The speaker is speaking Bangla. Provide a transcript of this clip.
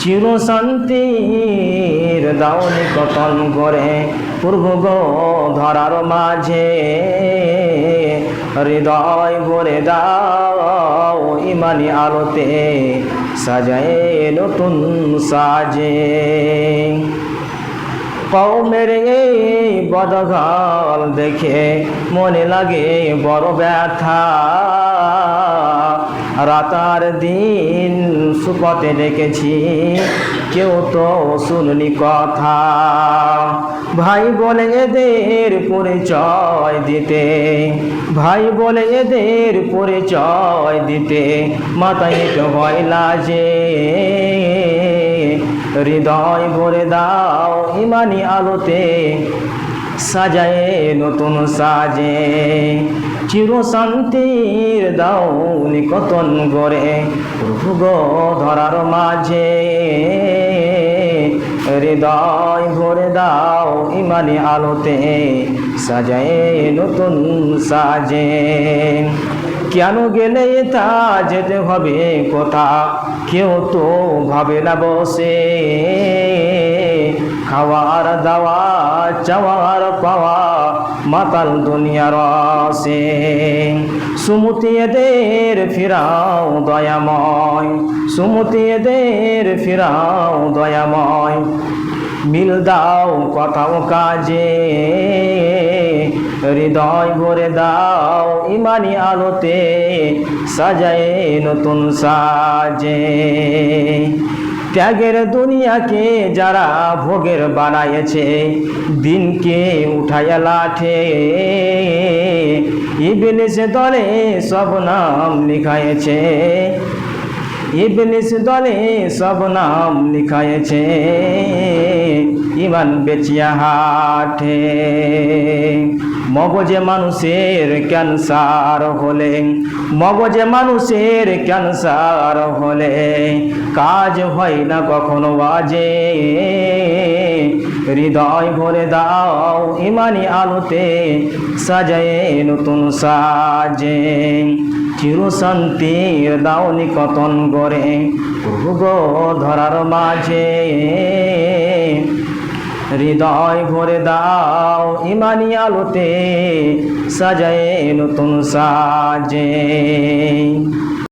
চির শান্তির দাওনি কতন করে পূর্ব গো ধরার মাঝে হৃদয় ভরে দাও ইমানি আলোতে সাজায় নতুন সাজে কওমের এই বদঘাল দেখে মনে লাগে বড় ব্যথা রাতার দিন সুপথে ডেকেছি কেউ তো শুননি কথা ভাই বলে এদের পরিচয় দিতে ভাই বলে এদের পরিচয় দিতে মাথায় তো হয় লাজে হৃদয় ভরে দাও ইমানি আলোতে সাজায় নতুন সাজে চির শান্তির দাও নিকতন গড়ে প্রভু গো ধরার মাঝে হৃদয় ভরে দাও ইমানি আলোতে সাজায় নতুন সাজে কেন গেলে তা যেতে হবে কোথা কেউ তো ভাবে না বসে খাওয়ার দাওয়া চাওয়ার পাওয়া মাতাল দুনিয়ার আসে সুমতি এদের ফিরাও দয়াময় সুমতি এদের ফিরাও দয়াময় মিল দাও কথাও কাজে হৃদয় ভরে দাও ইমানি আলোতে সাজায় নতুন সাজে ত্যাগের দুনিয়াকে যারা ভোগের বানাইছে দিনকে উঠাইয়া লাঠে ইবলিস দলে সব নাম লিখাইছে ইবলিস দলে সব নাম লিখাইছে ইমান বেচিয়া হাটে মগজে মানুষের ক্যান্সার হলে মগজে মানুষের ক্যান্সার হলে কাজ হয় না কখনো বাজে হৃদয় ভরে দাও ইমানি আলোতে সাজায় নতুন সাজে চির শান্তির দাও নিকতন গড়ে প্রভু গো ধরার মাঝে হৃদয় ভরে দাও ইমানি আলোতে সাজায় নতুন সাজে।